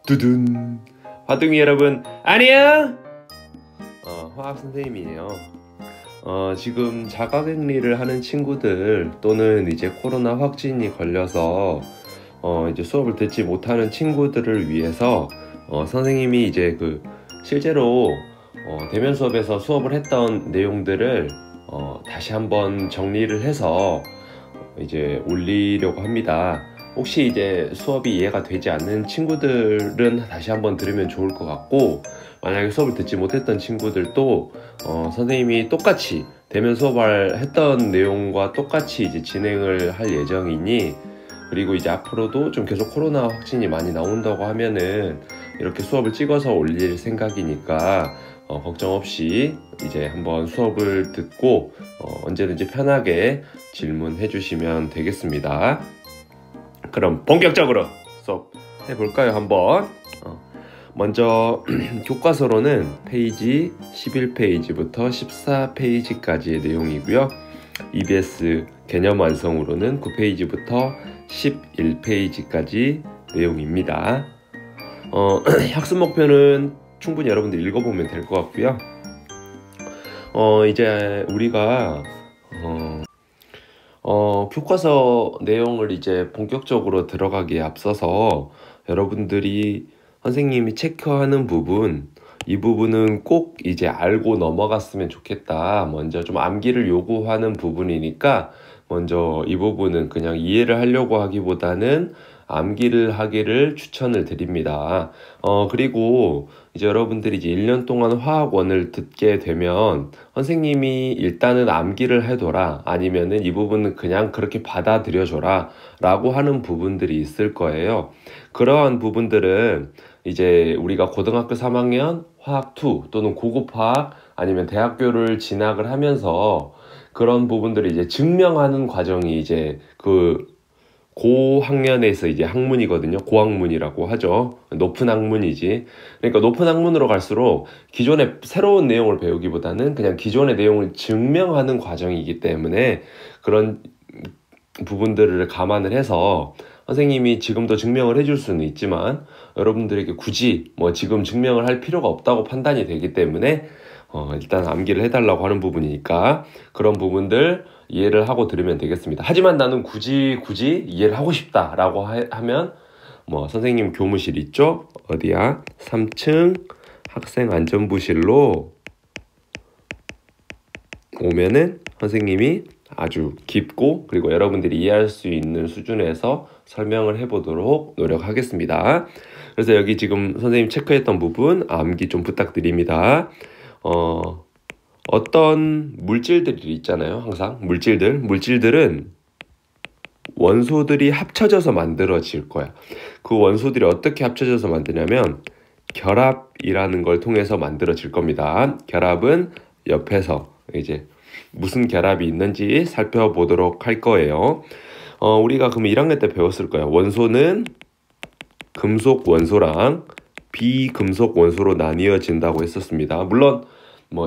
두둔. 화둥이 여러분 안녕. 화학 선생님이에요. 지금 자가격리를 하는 친구들 또는 이제 코로나 확진이 걸려서 이제 수업을 듣지 못하는 친구들을 위해서 선생님이 이제 실제로 대면 수업에서 수업을 했던 내용들을 다시 한번 정리를 해서 이제 올리려고 합니다. 혹시 이제 수업이 이해가 되지 않는 친구들은 다시 한번 들으면 좋을 것 같고, 만약에 수업을 듣지 못했던 친구들도 선생님이 똑같이 대면 수업을 했던 내용과 똑같이 이제 진행을 할 예정이니, 그리고 이제 앞으로도 좀 계속 코로나 확진이 많이 나온다고 하면은 이렇게 수업을 찍어서 올릴 생각이니까 걱정 없이 이제 한번 수업을 듣고 언제든지 편하게 질문해 주시면 되겠습니다. 그럼 본격적으로 수업 해볼까요? 한번. 먼저 교과서로는 페이지 11페이지부터 14페이지까지의 내용이고요. EBS 개념 완성으로는 9페이지부터 11페이지까지 내용입니다. 학습 목표는 충분히 여러분들 읽어보면 될 것 같고요. 이제 우리가 교과서 내용을 이제 본격적으로 들어가기에 앞서서 여러분들이 선생님이 체크하는 부분, 이 부분은 꼭 이제 알고 넘어갔으면 좋겠다. 먼저 좀 암기를 요구하는 부분이니까 먼저 이 부분은 그냥 이해를 하려고 하기보다는 암기를 하기를 추천을 드립니다. 그리고 이제 여러분들이 이제 1년 동안 화학원을 듣게 되면 선생님이 일단은 암기를 해둬라, 아니면은 이 부분은 그냥 그렇게 받아들여줘라 라고 하는 부분들이 있을 거예요. 그러한 부분들은 이제 우리가 고등학교 3학년 화학2 또는 고급 화학 아니면 대학교를 진학을 하면서 그런 부분들을 이제 증명하는 과정이 이제 고학년에서 이제 학문이거든요. 고학문이라고 하죠. 높은 학문이지. 그러니까 높은 학문으로 갈수록 기존의 새로운 내용을 배우기보다는 그냥 기존의 내용을 증명하는 과정이기 때문에 그런 부분들을 감안을 해서 선생님이 지금도 증명을 해줄 수는 있지만 여러분들에게 굳이 지금 증명을 할 필요가 없다고 판단이 되기 때문에 일단 암기를 해달라고 하는 부분이니까 그런 부분들 이해를 하고 들으면 되겠습니다. 하지만 나는 굳이 이해를 하고 싶다 라고 하면 선생님 교무실 있죠? 어디야? 3층 학생안전부실로 오면은 선생님이 아주 깊고 그리고 여러분들이 이해할 수 있는 수준에서 설명을 해보도록 노력하겠습니다. 그래서 여기 지금 선생님 체크했던 부분 암기 좀 부탁드립니다. 어떤 물질들이 있잖아요. 항상 물질들은 원소들이 합쳐져서 만들어질 거야. 그 원소들이 어떻게 합쳐져서 만드냐면 결합이라는 걸 통해서 만들어질 겁니다. 결합은 옆에서 이제 무슨 결합이 있는지 살펴보도록 할 거예요. 우리가 그럼 1학년 때 배웠을 거예요. 원소는 금속 원소랑 비금속 원소로 나뉘어진다고 했었습니다. 물론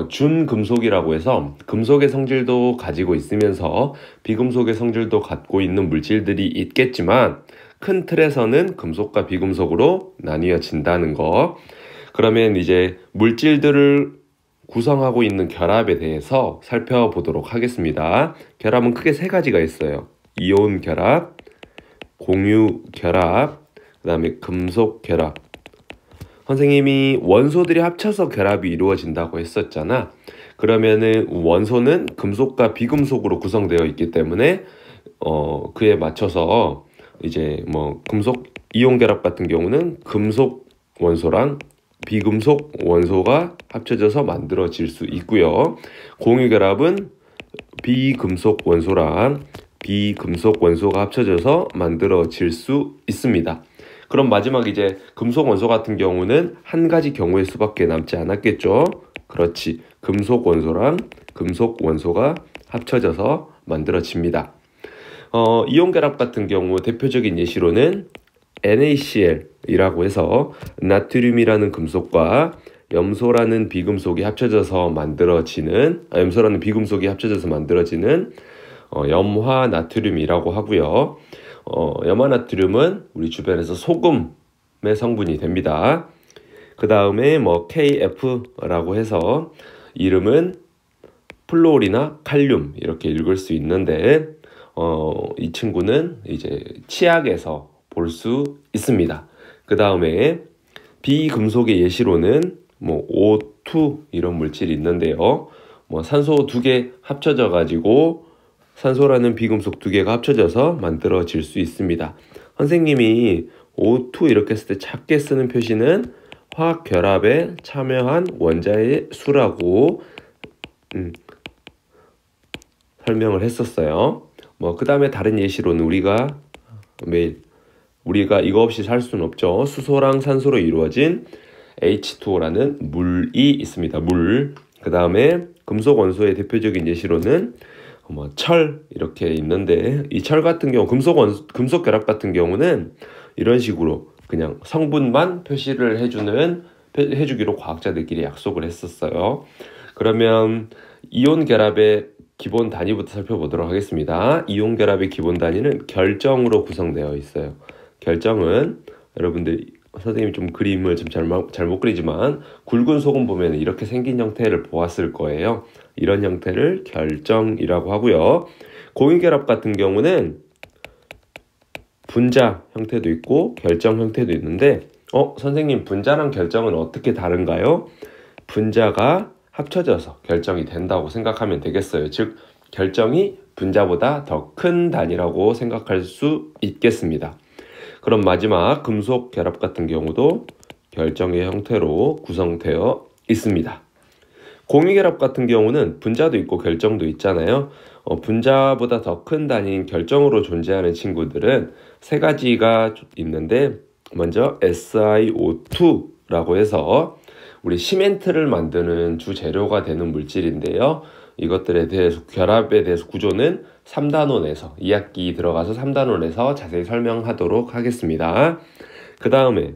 준금속이라고 해서 금속의 성질도 가지고 있으면서 비금속의 성질도 갖고 있는 물질들이 있겠지만 큰 틀에서는 금속과 비금속으로 나뉘어진다는 거. 그러면 이제 물질들을 구성하고 있는 결합에 대해서 살펴보도록 하겠습니다. 결합은 크게 3가지가 있어요. 이온 결합, 공유 결합, 그 다음에 금속 결합. 선생님이 원소들이 합쳐서 결합이 이루어진다고 했었잖아. 그러면은 원소는 금속과 비금속으로 구성되어 있기 때문에 그에 맞춰서 이제 금속 이온 결합 같은 경우는 금속 원소랑 비금속 원소가 합쳐져서 만들어질 수 있고요. 공유 결합은 비금속 원소랑 비금속 원소가 합쳐져서 만들어질 수 있습니다. 그럼 마지막 이제 금속 원소 같은 경우는 한 가지 경우일 수밖에 남지 않았겠죠. 그렇지. 금속 원소랑 금속 원소가 합쳐져서 만들어집니다. 이온 결합 같은 경우 대표적인 예시로는 NaCl이라고 해서 나트륨이라는 금속과 염소라는 비금속이 합쳐져서 만들어지는 염화 나트륨이라고 하고요. 염화 나트륨은 우리 주변에서 소금 성분이 됩니다. 그 다음에 뭐 KF라고 해서 이름은 플로리나 칼륨 이렇게 읽을 수 있는데 이 친구는 이제 치약에서 볼 수 있습니다. 그 다음에 비금속의 예시로는 뭐 O2 이런 물질이 있는데요. 뭐 산소 2개 합쳐져 가지고 산소라는 비금속 2개가 합쳐져서 만들어질 수 있습니다. 선생님이 O2 이렇게 쓸 때 작게 쓰는 표시는 화학 결합에 참여한 원자의 수라고 설명을 했었어요. 뭐 그 다음에 다른 예시로는 우리가 이거 없이 살 수는 없죠. 수소랑 산소로 이루어진 H2O라는 물이 있습니다. 물. 그 다음에 금속 원소의 대표적인 예시로는 철 이렇게 있는데 이 철 같은 경우 금속 결합 같은 경우는 이런 식으로 그냥 성분만 표시를 해주기로 과학자들끼리 약속을 했었어요. 그러면 이온 결합의 기본 단위부터 살펴보도록 하겠습니다. 이온 결합의 기본 단위는 결정으로 구성되어 있어요. 결정은 여러분들 선생님이 좀 그림을 좀 잘못 그리지만 굵은 소금 보면 이렇게 생긴 형태를 보았을 거예요. 이런 형태를 결정이라고 하고요. 공유결합 같은 경우는 분자 형태도 있고 결정 형태도 있는데 선생님 분자랑 결정은 어떻게 다른가요? 분자가 합쳐져서 결정이 된다고 생각하면 되겠어요. 즉 결정이 분자보다 더 큰 단위라고 생각할 수 있겠습니다. 그럼 마지막 금속 결합 같은 경우도 결정의 형태로 구성되어 있습니다. 공유결합 같은 경우는 분자도 있고 결정도 있잖아요. 분자보다 더 큰 단위인 결정으로 존재하는 친구들은 세 가지가 있는데 먼저 SiO2라고 해서 우리 시멘트를 만드는 주재료가 되는 물질인데요. 이것들에 대해서 결합에 대해서 구조는 3단원에서 2학기 들어가서 3단원에서 자세히 설명하도록 하겠습니다. 그 다음에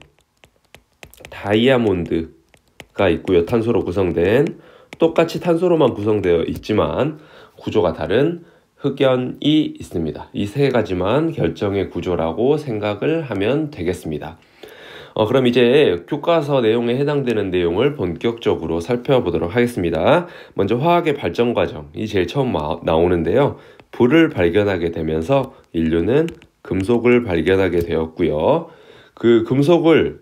다이아몬드가 있고요. 탄소로 구성된 똑같이 탄소로만 구성되어 있지만 구조가 다른 흑연이 있습니다. 이 세 가지만 결정의 구조라고 생각을 하면 되겠습니다. 그럼 이제 교과서 내용에 해당되는 내용을 본격적으로 살펴보도록 하겠습니다. 먼저 화학의 발전 과정이 제일 처음 나오는데요. 불을 발견하게 되면서 인류는 금속을 발견하게 되었고요. 그 금속을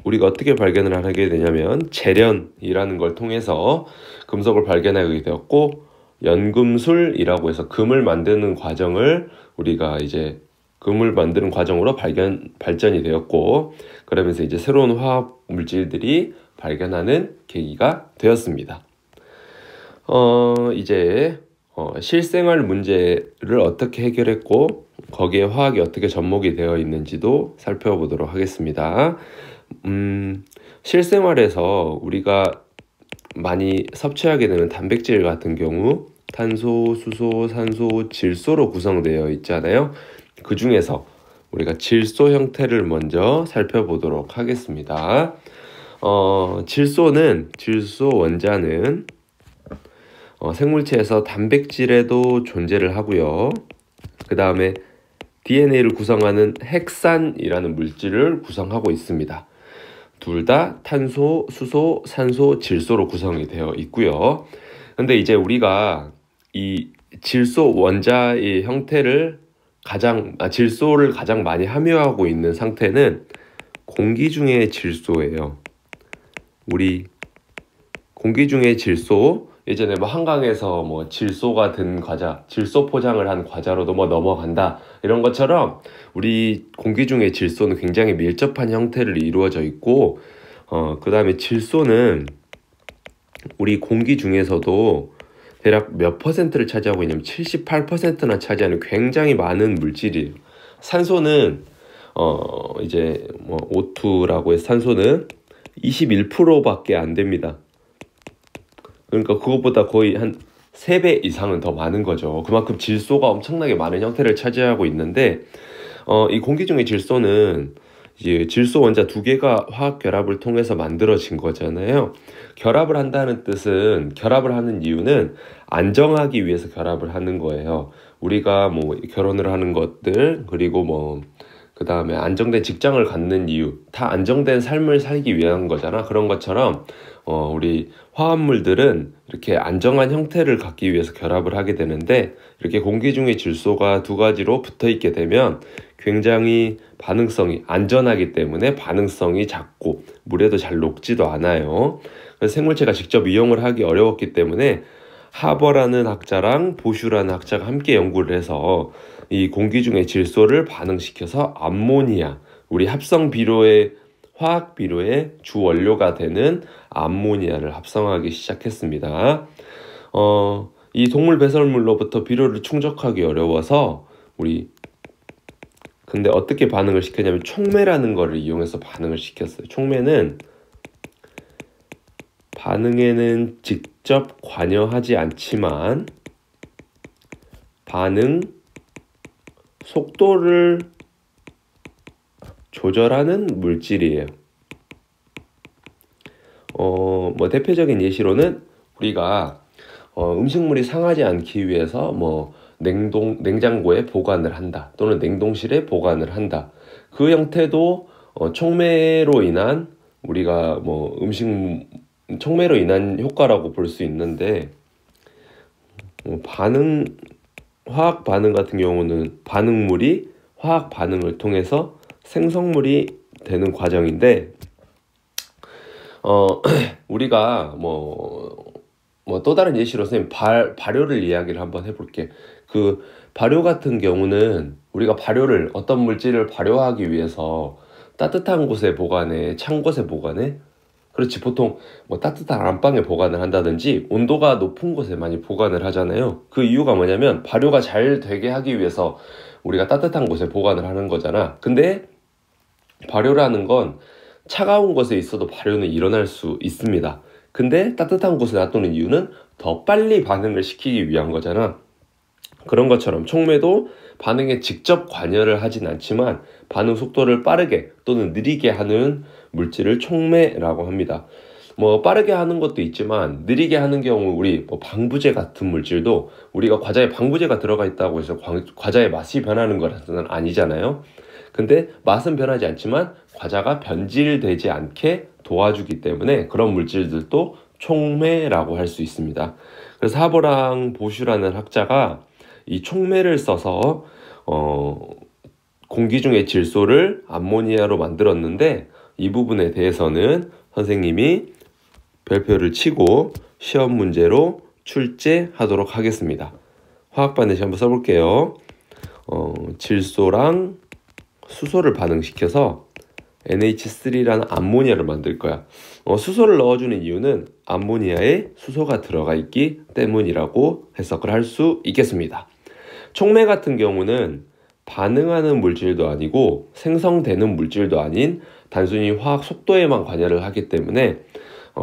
우리가 어떻게 발견을 하게 되냐면 재련이라는 걸 통해서 금속을 발견하게 되었고 연금술이라고 해서 금을 만드는 과정을 우리가 이제 금을 만드는 과정으로 발전이 되었고 그러면서 이제 새로운 화학 물질들이 발견하는 계기가 되었습니다. 이제 실생활 문제를 어떻게 해결했고 거기에 화학이 어떻게 접목이 되어 있는지도 살펴보도록 하겠습니다. 실생활에서 우리가 많이 섭취하게 되는 단백질 같은 경우 탄소, 수소, 산소, 질소로 구성되어 있잖아요. 그 중에서 우리가 질소 형태를 먼저 살펴보도록 하겠습니다. 질소 원자는 생물체에서 단백질에도 존재를 하고요. 그 다음에 DNA를 구성하는 핵산이라는 물질을 구성하고 있습니다. 둘 다 탄소, 수소, 산소, 질소로 구성이 되어 있고요. 근데 이제 우리가 이 질소 원자의 형태를 질소를 가장 많이 함유하고 있는 상태는 공기 중의 질소예요. 우리 공기 중의 질소, 예전에 뭐 한강에서 뭐 질소가 든 과자, 질소 포장을 한 과자로도 뭐 넘어간다 이런 것처럼 우리 공기 중의 질소는 굉장히 밀접한 형태를 이루어져 있고 그 다음에 질소는 우리 공기 중에서도 대략 몇 퍼센트를 차지하고 있냐면 78%나 차지하는 굉장히 많은 물질이에요. 산소는 이제 뭐 O2라고 해서 산소는 21%밖에 안 됩니다. 그러니까 그것보다 거의 한 3배 이상은 더 많은 거죠. 그만큼 질소가 엄청나게 많은 형태를 차지하고 있는데 이 공기 중의 질소는 이제 질소 원자 2개가 화학 결합을 통해서 만들어진 거잖아요. 결합을 한다는 뜻은 결합을 하는 이유는 안정하기 위해서 결합을 하는 거예요. 우리가 뭐 결혼을 하는 것들 그리고 뭐 그 다음에 안정된 직장을 갖는 이유, 다 안정된 삶을 살기 위한 거잖아. 그런 것처럼 우리 화합물들은 이렇게 안정한 형태를 갖기 위해서 결합을 하게 되는데, 이렇게 공기 중의 질소가 두 가지로 붙어 있게 되면 굉장히 반응성이 안전하기 때문에 반응성이 작고 물에도 잘 녹지도 않아요. 그래서 생물체가 직접 이용을 하기 어려웠기 때문에 하버라는 학자랑 보슈라는 학자가 함께 연구를 해서 이 공기 중의 질소를 반응시켜서 암모니아, 우리 합성 비료의 화학 비료의 주 원료가 되는 암모니아를 합성하기 시작했습니다. 이 동물 배설물로부터 비료를 충족하기 어려워서 근데 어떻게 반응을 시켰냐면 촉매라는 거를 이용해서 반응을 시켰어요. 촉매는 반응에는 직접 관여하지 않지만 반응 속도를 조절하는 물질이에요. 대표적인 예시로는 우리가 음식물이 상하지 않기 위해서 냉장고에 보관을 한다, 또는 냉동실에 보관을 한다. 그 형태도 촉매로 인한 우리가 촉매로 인한 효과라고 볼 수 있는데, 화학 반응 같은 경우는 반응물이 화학 반응을 통해서 생성물이 되는 과정인데, 우리가 또 다른 예시로 선생님 발효를 이야기를 한번 해볼게. 그 발효 같은 경우는 우리가 어떤 물질을 발효하기 위해서 따뜻한 곳에 보관해, 찬 곳에 보관해? 그렇지, 보통 따뜻한 안방에 보관을 한다든지 온도가 높은 곳에 많이 보관을 하잖아요. 그 이유가 뭐냐면 발효가 잘 되게 하기 위해서 우리가 따뜻한 곳에 보관을 하는 거잖아. 근데 발효라는 건 차가운 곳에 있어도 발효는 일어날 수 있습니다. 근데 따뜻한 곳에 놔두는 이유는 더 빨리 반응을 시키기 위한 거잖아. 그런 것처럼 촉매도 반응에 직접 관여를 하진 않지만 반응 속도를 빠르게 또는 느리게 하는 물질을 촉매라고 합니다. 빠르게 하는 것도 있지만 느리게 하는 경우 우리 방부제 같은 물질도 우리가 과자에 방부제가 들어가 있다고 해서 과자의 맛이 변하는 것은 아니잖아요. 근데 맛은 변하지 않지만 과자가 변질되지 않게 도와주기 때문에 그런 물질들도 촉매라고 할 수 있습니다. 그래서 하버랑 보슈라는 학자가 이 촉매를 써서 공기 중의 질소를 암모니아로 만들었는데, 이 부분에 대해서는 선생님이 별표를 치고 시험 문제로 출제하도록 하겠습니다. 화학반 대시 한번 써볼게요. 질소랑 수소를 반응시켜서 NH3라는 암모니아를 만들 거야. 수소를 넣어주는 이유는 암모니아에 수소가 들어가 있기 때문이라고 해석을 할 수 있겠습니다. 촉매 같은 경우는 반응하는 물질도 아니고 생성되는 물질도 아닌 단순히 화학 속도에만 관여를 하기 때문에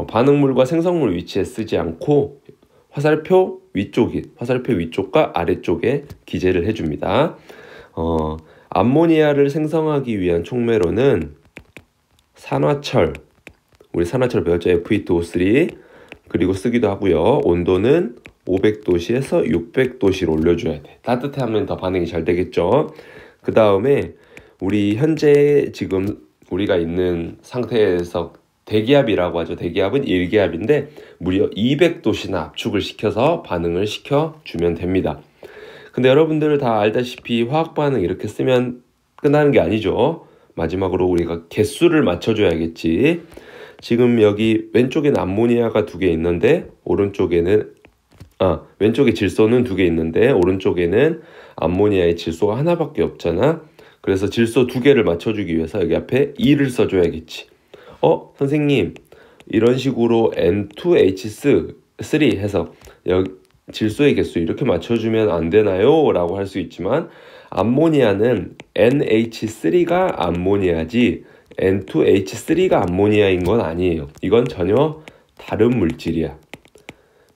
반응물과 생성물 위치에 쓰지 않고 화살표 위쪽과 아래쪽에 기재를 해줍니다. 암모니아를 생성하기 위한 촉매로는 우리 산화철 배웠죠? Fe2O3 그리고 쓰기도 하고요. 온도는 500도씨에서 600도씨로 올려줘야 돼. 따뜻하면 더 반응이 잘 되겠죠. 그 다음에 우리 현재 지금 우리가 있는 상태에서 대기압이라고 하죠. 대기압은 1기압인데 무려 200도씨나 압축을 시켜서 반응을 시켜주면 됩니다. 근데 여러분들 다 알다시피 화학 반응 이렇게 쓰면 끝나는 게 아니죠. 마지막으로 우리가 개수를 맞춰줘야겠지. 지금 여기 왼쪽에는 암모니아가 2개 있는데 왼쪽에 질소는 2개 있는데 오른쪽에는 암모니아의 질소가 하나밖에 없잖아. 그래서 질소 2개를 맞춰주기 위해서 여기 앞에 2를 써줘야겠지. 선생님 이런 식으로 N2H3 해서 여기 질소의 개수 이렇게 맞춰주면 안 되나요? 라고 할 수 있지만 암모니아는 NH3가 암모니아지 N2H3가 암모니아인 건 아니에요. 이건 전혀 다른 물질이야.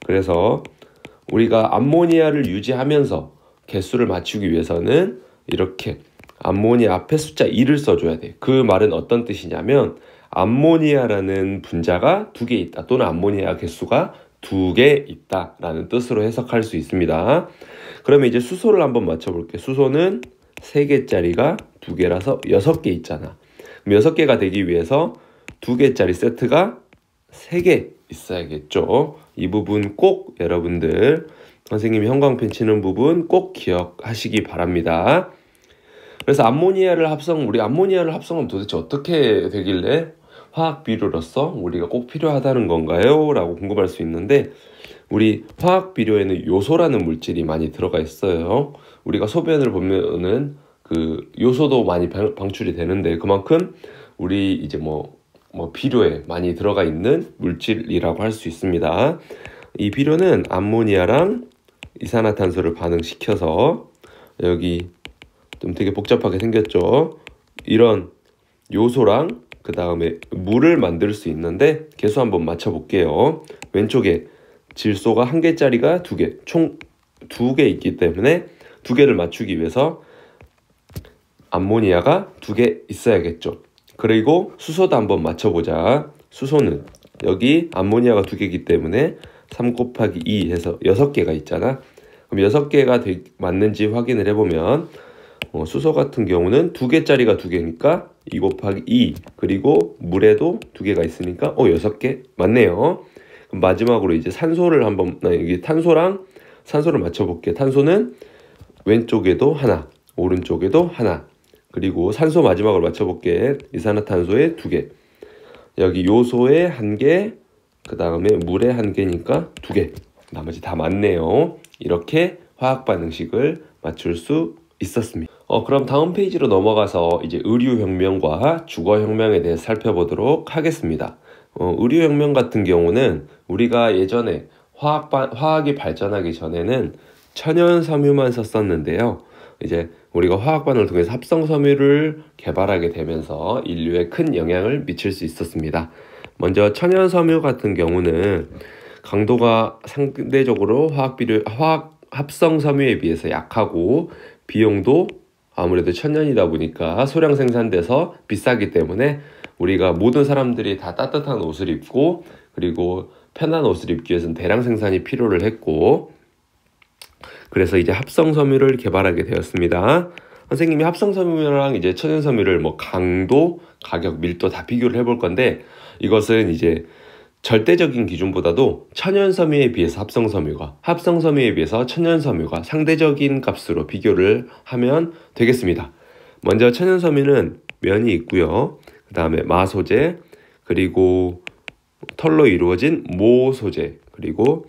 그래서 우리가 암모니아를 유지하면서 개수를 맞추기 위해서는 이렇게 암모니아 앞에 숫자 2를 써줘야 돼. 그 말은 어떤 뜻이냐면 암모니아라는 분자가 2개 있다, 또는 암모니아 개수가 2개 있다 라는 뜻으로 해석할 수 있습니다. 그러면 이제 수소를 한번 맞춰볼게요. 수소는 3개짜리가 2개라서 6개 있잖아. 그럼 6개가 되기 위해서 2개짜리 세트가 3개 있어야겠죠. 이 부분 꼭 여러분들 선생님이 형광펜 치는 부분 꼭 기억하시기 바랍니다. 그래서 우리 암모니아를 합성하면 도대체 어떻게 되길래 화학 비료로서 우리가 꼭 필요하다는 건가요? 라고 궁금할 수 있는데, 우리 화학 비료에는 요소라는 물질이 많이 들어가 있어요. 우리가 소변을 보면은 그 요소도 많이 방출이 되는데, 그만큼 우리 이제 비료에 많이 들어가 있는 물질이라고 할 수 있습니다. 이 비료는 암모니아랑 이산화탄소를 반응시켜서, 여기 좀 되게 복잡하게 생겼죠. 이런 요소랑 그 다음에 물을 만들 수 있는데, 개수 한번 맞춰볼게요. 왼쪽에 질소가 1개짜리가 2개, 총 2개 있기 때문에 2개를 맞추기 위해서 암모니아가 2개 있어야겠죠. 그리고 수소도 한번 맞춰보자. 수소는 여기 암모니아가 2개이기 때문에 3 곱하기 2 해서 6개가 있잖아. 그럼 6개가 맞는지 확인을 해보면, 수소 같은 경우는 2개짜리가 2개니까 2 곱하기 2, 그리고 물에도 2개가 있으니까 6개 맞네요. 그럼 마지막으로 이제 여기 탄소랑 산소를 맞춰볼게. 탄소는 왼쪽에도 하나, 오른쪽에도 하나, 그리고 산소 마지막으로 맞춰볼게. 이산화탄소에 2개, 여기 요소에 1개, 그 다음에 물에 1개니까 2개, 나머지 다 맞네요. 이렇게 화학 반응식을 맞출 수 있었습니다. 그럼 다음 페이지로 넘어가서 이제 의류혁명과 주거혁명에 대해 살펴보도록 하겠습니다. 의류혁명 같은 경우는 우리가 예전에 화학이 발전하기 전에는 천연섬유만 썼었는데요. 이제 우리가 화학반응을 통해서 합성섬유를 개발하게 되면서 인류에 큰 영향을 미칠 수 있었습니다. 먼저 천연섬유 같은 경우는 강도가 상대적으로 화학 합성섬유에 비해서 약하고, 비용도 아무래도 천연이다 보니까 소량 생산돼서 비싸기 때문에 우리가 모든 사람들이 다 따뜻한 옷을 입고, 그리고 편한 옷을 입기 위해서는 대량 생산이 필요를 했고, 그래서 이제 합성섬유를 개발하게 되었습니다. 선생님이 합성섬유랑 이제 천연섬유를 강도, 가격, 밀도 다 비교를 해볼 건데, 이것은 이제 절대적인 기준보다도 천연섬유에 비해서 합성섬유에 비해서 천연섬유가 상대적인 값으로 비교를 하면 되겠습니다. 먼저 천연섬유는 면이 있고요. 그 다음에 마소재, 그리고 털로 이루어진 모소재, 그리고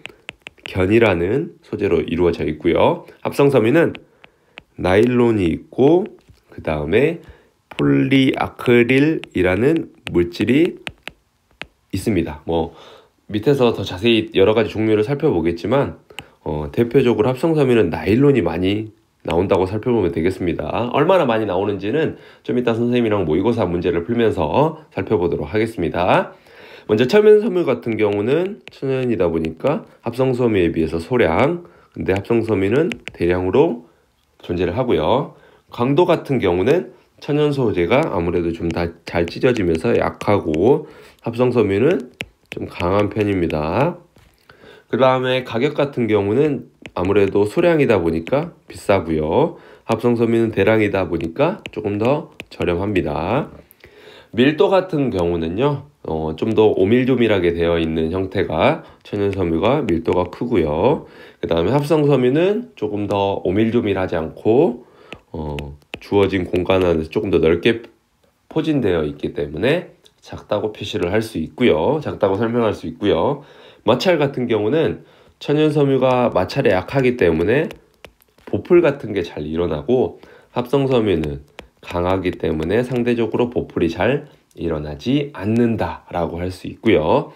견이라는 소재로 이루어져 있고요. 합성섬유는 나일론이 있고, 그 다음에 폴리아크릴이라는 물질이 있습니다. 밑에서 더 자세히 여러 가지 종류를 살펴보겠지만, 대표적으로 합성섬유는 나일론이 많이 나온다고 살펴보면 되겠습니다. 얼마나 많이 나오는지는 좀 이따 선생님이랑 모의고사 문제를 풀면서 살펴보도록 하겠습니다. 먼저 천연섬유 같은 경우는 천연이다 보니까 합성섬유에 비해서 소량, 근데 합성섬유는 대량으로 존재를 하고요. 강도 같은 경우는 천연 소재가 아무래도 좀 다 잘 찢어지면서 약하고, 합성섬유는 좀 강한 편입니다. 그 다음에 가격 같은 경우는 아무래도 소량이다 보니까 비싸고요. 합성섬유는 대량이다 보니까 조금 더 저렴합니다. 밀도 같은 경우는요, 좀 더 오밀조밀하게 되어 있는 형태가 천연섬유가 밀도가 크고요. 그 다음에 합성섬유는 조금 더 오밀조밀하지 않고, 주어진 공간 안에서 조금 더 넓게 포진되어 있기 때문에 작다고 표시를 할 수 있고요. 작다고 설명할 수 있고요. 마찰 같은 경우는 천연섬유가 마찰에 약하기 때문에 보풀 같은 게 잘 일어나고, 합성섬유는 강하기 때문에 상대적으로 보풀이 잘 일어나지 않는다라고 할 수 있고요.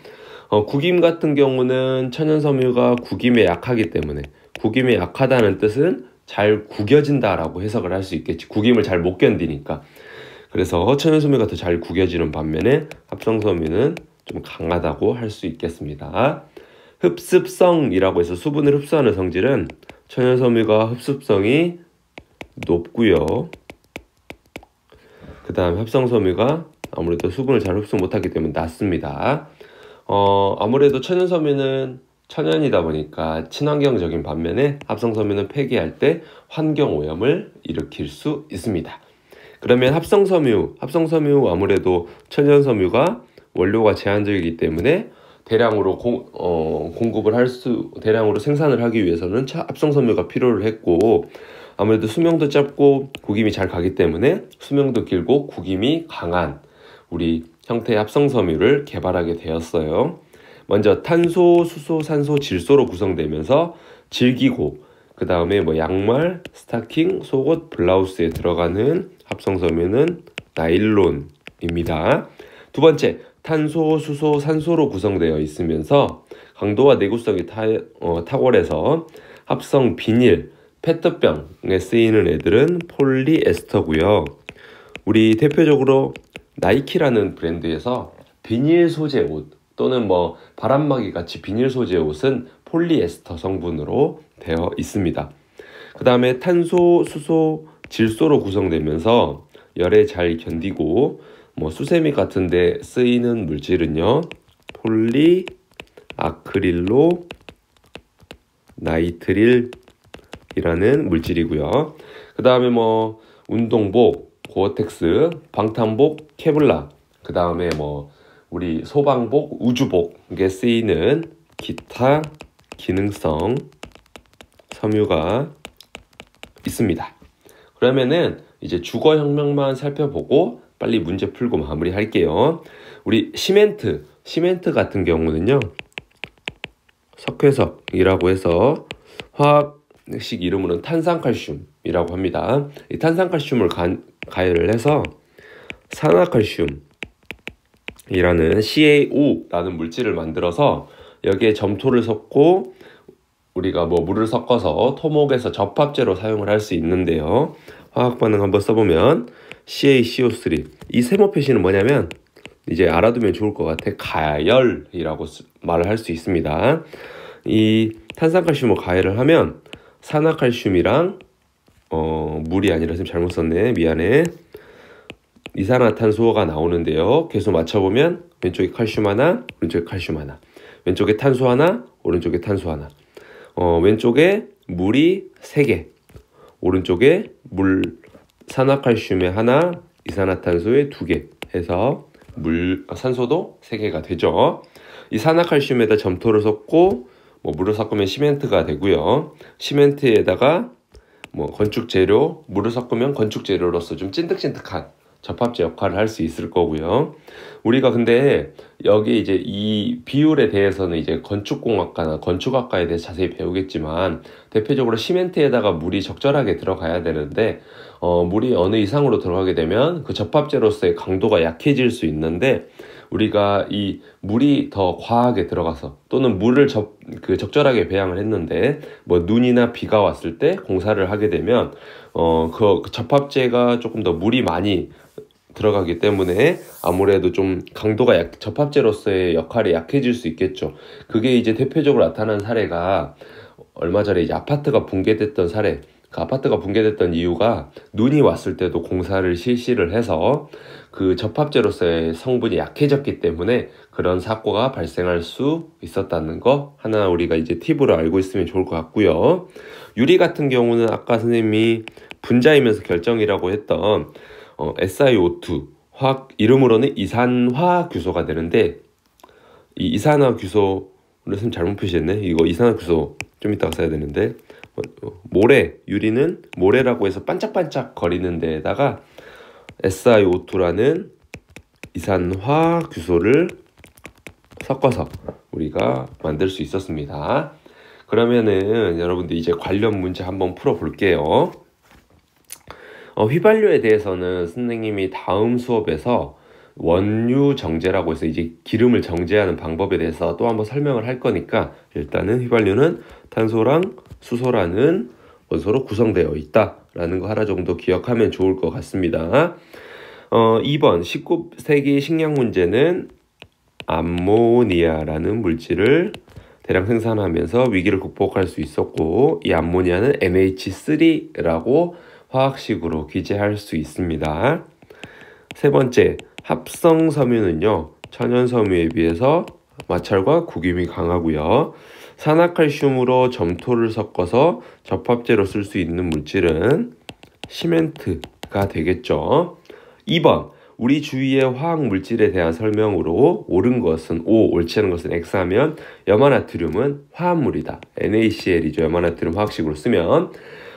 구김 같은 경우는 천연섬유가 구김에 약하기 때문에, 구김에 약하다는 뜻은 잘 구겨진다라고 해석을 할 수 있겠지. 구김을 잘 못 견디니까. 그래서 천연섬유가 더 잘 구겨지는 반면에 합성섬유는 좀 강하다고 할 수 있겠습니다. 흡습성이라고 해서 수분을 흡수하는 성질은 천연섬유가 흡습성이 높고요. 그 다음에 합성섬유가 아무래도 수분을 잘 흡수 못하기 때문에 낮습니다. 아무래도 천연섬유는 천연이다 보니까 친환경적인 반면에 합성섬유는 폐기할 때 환경오염을 일으킬 수 있습니다. 그러면 합성섬유 아무래도 천연섬유가 원료가 제한적이기 때문에 대량으로 대량으로 생산을 하기 위해서는 합성섬유가 필요를 했고, 아무래도 수명도 짧고 구김이 잘 가기 때문에 수명도 길고 구김이 강한 우리 형태의 합성섬유를 개발하게 되었어요. 먼저 탄소, 수소, 산소, 질소로 구성되면서 질기고, 그 다음에 뭐 양말, 스타킹, 속옷, 블라우스에 들어가는 합성섬유는 나일론입니다. 두 번째, 탄소, 수소, 산소로 구성되어 있으면서 강도와 내구성이 탁월해서 합성 비닐, 페트병에 쓰이는 애들은 폴리에스터고요. 우리 대표적으로 나이키라는 브랜드에서 비닐 소재 옷 또는 뭐 바람막이 같이 비닐 소재 옷은 폴리에스터 성분으로 되어 있습니다. 그 다음에 탄소, 수소, 질소로 구성되면서 열에 잘 견디고 뭐 수세미 같은 데 쓰이는 물질은요, 폴리 아크릴로 나이트릴이라는 물질이고요. 그 다음에 뭐 운동복, 고어텍스, 방탄복, 케블라, 그 다음에 뭐 우리 소방복, 우주복에 쓰이는 기타 기능성 섬유가 있습니다. 그러면은 이제 주거혁명만 살펴보고 빨리 문제 풀고 마무리할게요. 우리 시멘트 같은 경우는요, 석회석이라고 해서 화학식 이름으로는 탄산칼슘이라고 합니다. 이 탄산칼슘을 가열을 해서 산화칼슘이라는 CaO라는 물질을 만들어서 여기에 점토를 섞고 우리가 뭐 물을 섞어서 토목에서 접합제로 사용을 할 수 있는데요. 화학 반응 한번 써보면 CaCO3, 이 세모 표시는 뭐냐면 이제 알아두면 좋을 것 같아. 가열이라고 말을 할 수 있습니다. 이 탄산칼슘을 가열을 하면 산화칼슘이랑 물이 아니라 지금 잘못 썼네, 미안해, 이산화탄소가 나오는데요. 계속 맞춰보면 왼쪽에 칼슘 하나, 오른쪽에 칼슘 하나, 왼쪽에 탄소 하나, 오른쪽에 탄소 하나, 왼쪽에 물이 3개, 오른쪽에 산화칼슘에 하나, 이산화탄소에 2개 해서 산소도 3개가 되죠. 이 산화칼슘에다 점토를 섞고 뭐 물을 섞으면 시멘트가 되고요. 시멘트에다가 뭐 건축재료, 물을 섞으면 건축재료로서 좀 찐득찐득한 접합제 역할을 할 수 있을 거고요. 우리가 근데 여기 이제 이 비율에 대해서는 이제 건축공학과나 건축학과에 대해서 자세히 배우겠지만, 대표적으로 시멘트에다가 물이 적절하게 들어가야 되는데 물이 어느 이상으로 들어가게 되면 그 접합제로서의 강도가 약해질 수 있는데, 우리가 이 물이 더 과하게 들어가서 또는 물을 적절하게 배양을 했는데 뭐 눈이나 비가 왔을 때 공사를 하게 되면 그 접합제가 조금 더 물이 많이 들어가기 때문에 아무래도 좀 강도가 접합제로서의 역할이 약해질 수 있겠죠. 그게 이제 대표적으로 나타난 사례가 얼마 전에 이제 아파트가 붕괴됐던 사례. 그 아파트가 붕괴됐던 이유가 눈이 왔을 때도 공사를 실시를 해서 그 접합제로서의 성분이 약해졌기 때문에 그런 사고가 발생할 수 있었다는 거 하나 우리가 이제 팁으로 알고 있으면 좋을 것 같고요. 유리 같은 경우는 아까 선생님이 분자이면서 결정이라고 했던 SiO2 화학 이름으로는 이산화규소가 되는데, 이 이산화규소를 선생님 잘못 표시했네. 이거 이산화규소 좀 이따가 써야 되는데, 유리는 모래라고 해서 반짝반짝 거리는 데에다가 SiO2라는 이산화규소를 섞어서 우리가 만들 수 있었습니다. 그러면은 여러분들 이제 관련 문제 한번 풀어 볼게요. 휘발유에 대해서는 선생님이 다음 수업에서 원유 정제라고 해서 이제 기름을 정제하는 방법에 대해서 또 한번 설명을 할 거니까, 일단은 휘발유는 탄소랑 수소라는 원소로 구성되어 있다라는 거 하나 정도 기억하면 좋을 것 같습니다. 2번 19세기 식량 문제는 암모니아라는 물질을 대량 생산하면서 위기를 극복할 수 있었고, 이 암모니아는 NH3라고 화학식으로 기재할 수 있습니다. 세 번째, 합성섬유는요, 천연섬유에 비해서 마찰과 구김이 강하고요. 산화칼슘으로 점토를 섞어서 접합제로 쓸 수 있는 물질은 시멘트가 되겠죠. 2번, 우리 주위의 화학 물질에 대한 설명으로 옳은 것은 O, 옳지 않은 것은 X 하면 염화나트륨은 화합물이다. NaCl이죠. 염화나트륨 화학식으로 쓰면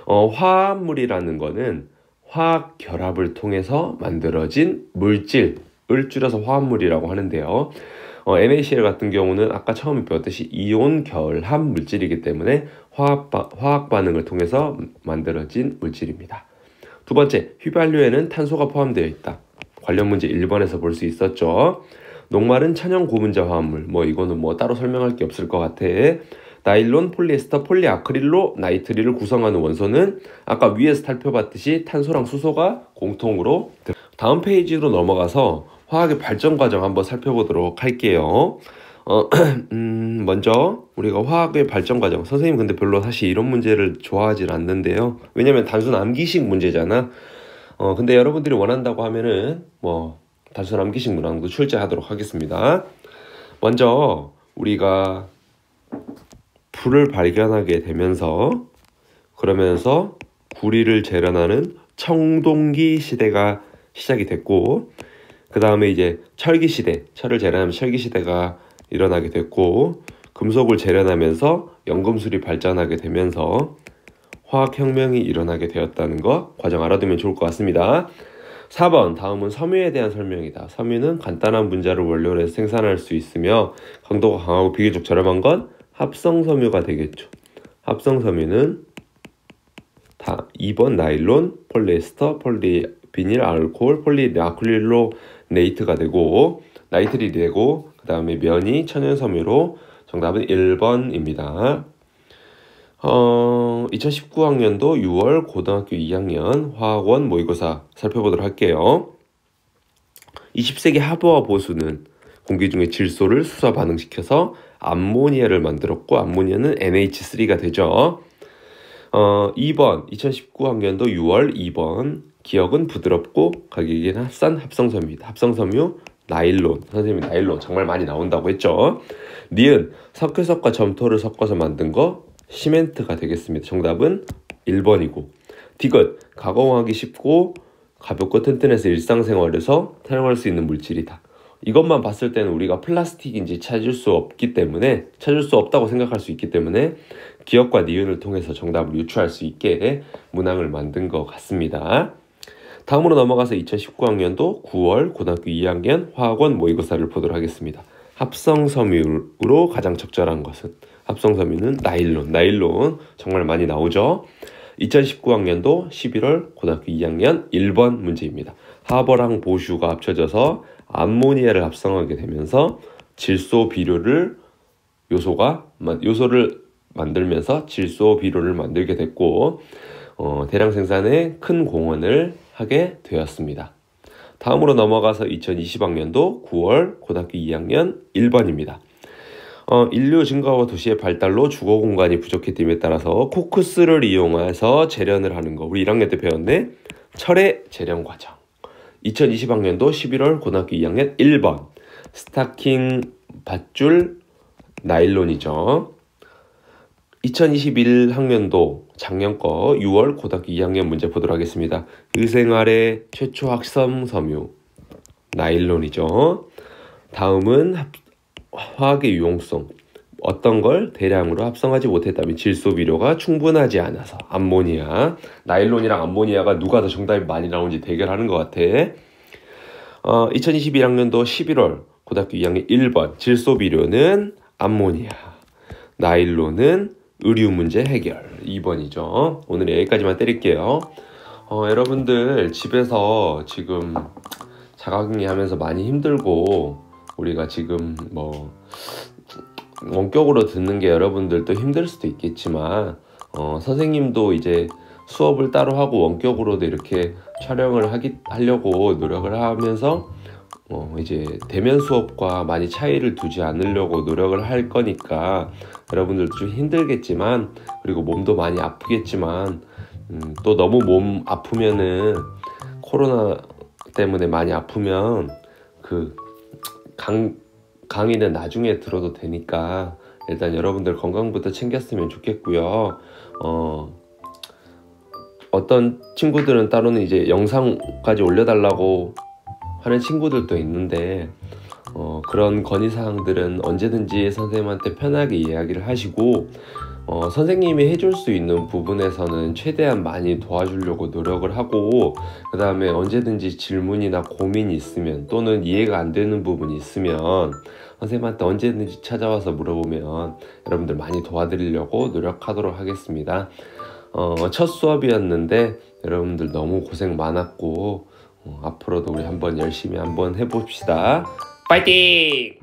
화합물이라는 거는 화학 결합을 통해서 만들어진 물질을 줄여서 화합물이라고 하는데요. NaCl 같은 경우는 아까 처음에 배웠듯이 이온 결합 물질이기 때문에 화학 반응을 통해서 만들어진 물질입니다. 두 번째, 휘발유에는 탄소가 포함되어 있다. 관련 문제 1번에서 볼 수 있었죠. 녹말은 천연 고분자 화합물. 이거는 따로 설명할 게 없을 것 같아. 나일론, 폴리에스터, 폴리아크릴로 나이트릴을 구성하는 원소는 아까 위에서 살펴봤듯이 탄소랑 수소가 공통으로. 다음 페이지로 넘어가서 화학의 발전 과정 한번 살펴보도록 할게요. 먼저 우리가 화학의 발전 과정, 선생님 근데 별로 사실 이런 문제를 좋아하진 않는데요. 왜냐면 단순 암기식 문제잖아. 근데 여러분들이 원한다고 하면은 단순 암기식 문항도 출제하도록 하겠습니다. 먼저 우리가 불을 발견하게 되면서 그러면서 구리를 재련하는 청동기 시대가 시작이 됐고, 그 다음에 이제 철기 시대, 철을 재련하면 철기 시대가 일어나게 됐고, 금속을 재련하면서 연금술이 발전하게 되면서 화학혁명이 일어나게 되었다는 것 과정 알아두면 좋을 것 같습니다. 4번, 다음은 섬유에 대한 설명이다. 섬유는 간단한 분자를 원료로 해서 생산할 수 있으며 강도가 강하고 비교적 저렴한 건 합성섬유가 되겠죠. 합성섬유는 다 2번 나일론, 폴리에스터, 폴리비닐, 알코올, 폴리아크릴로네이트가 되고 나이트릴이 되고, 그 다음에 면이 천연섬유로 정답은 1번입니다. 2019학년도 6월 고등학교 2학년 화학원 모의고사 살펴보도록 할게요. 20세기 하버와 보수는 공기 중에 질소를 수소 반응시켜서 암모니아를 만들었고, 암모니아는 NH3가 되죠. 2번 2019학년도 6월 2번 기억은 부드럽고 가격이 싼 합성섬유이다. 합성섬유 나일론. 선생님이 나일론 정말 많이 나온다고 했죠. 니은 석회석과 점토를 섞어서 만든 거 시멘트가 되겠습니다. 정답은 1번이고, 디귿 가공하기 쉽고 가볍고 튼튼해서 일상생활에서 사용할 수 있는 물질이다. 이것만 봤을 때는 우리가 플라스틱인지 찾을 수 없다고 생각할 수 있기 때문에 기억과 니은을 통해서 정답을 유추할 수 있게 문항을 만든 것 같습니다. 다음으로 넘어가서 2019학년도 9월 고등학교 2학년 화학원 모의고사를 보도록 하겠습니다. 합성섬유로 가장 적절한 것은? 합성섬유는 나일론 정말 많이 나오죠. 2019학년도 11월 고등학교 2학년 1번 문제입니다. 하버랑 보슈가 합쳐져서 암모니아를 합성하게 되면서 질소 비료를 요소를 만들면서 질소 비료를 만들게 됐고, 대량 생산에 큰 공헌을 하게 되었습니다. 다음으로 넘어가서 2020학년도 9월 고등학교 2학년 1번입니다. 인류 증가와 도시의 발달로 주거 공간이 부족했음에 따라서 코크스를 이용해서 재련을 하는 거, 우리 1학년 때 배웠네. 철의 재련 과정. 2020학년도 11월 고등학교 2학년 1번 스타킹 밧줄 나일론이죠. 2021학년도 작년 거 6월 고등학교 2학년 문제 보도록 하겠습니다. 의생활의 최초 합성섬유 나일론이죠. 다음은 화학의 유용성. 어떤 걸 대량으로 합성하지 못했다면 질소 비료가 충분하지 않아서 암모니아. 나일론이랑 암모니아가 누가 더 정답이 많이 나오는지 대결하는 것 같아. 2021학년도 11월 고등학교 2학년 1번 질소 비료는 암모니아, 나일론은 의류 문제 해결. 2번이죠. 오늘 여기까지만 때릴게요. 여러분들 집에서 지금 자가격리 하면서 많이 힘들고, 우리가 지금 원격으로 듣는 게 여러분들도 힘들 수도 있겠지만, 선생님도 이제 수업을 따로 하고 원격으로도 이렇게 촬영을 하려고 노력을 하면서 이제 대면 수업과 많이 차이를 두지 않으려고 노력을 할 거니까 여러분들도 좀 힘들겠지만, 그리고 몸도 많이 아프겠지만, 또 너무 몸 아프면은 코로나 때문에 많이 아프면 그 강의는 나중에 들어도 되니까 일단 여러분들 건강부터 챙겼으면 좋겠고요. 어떤 친구들은 따로는 이제 영상까지 올려달라고 하는 친구들도 있는데 그런 건의사항들은 언제든지 선생님한테 편하게 이야기를 하시고 선생님이 해줄 수 있는 부분에서는 최대한 많이 도와주려고 노력을 하고, 그 다음에 언제든지 질문이나 고민이 있으면 또는 이해가 안 되는 부분이 있으면 선생님한테 언제든지 찾아와서 물어보면 여러분들 많이 도와드리려고 노력하도록 하겠습니다. 첫 수업이었는데 여러분들 너무 고생 많았고 앞으로도 우리 한번 열심히 한번 해봅시다. 파이팅!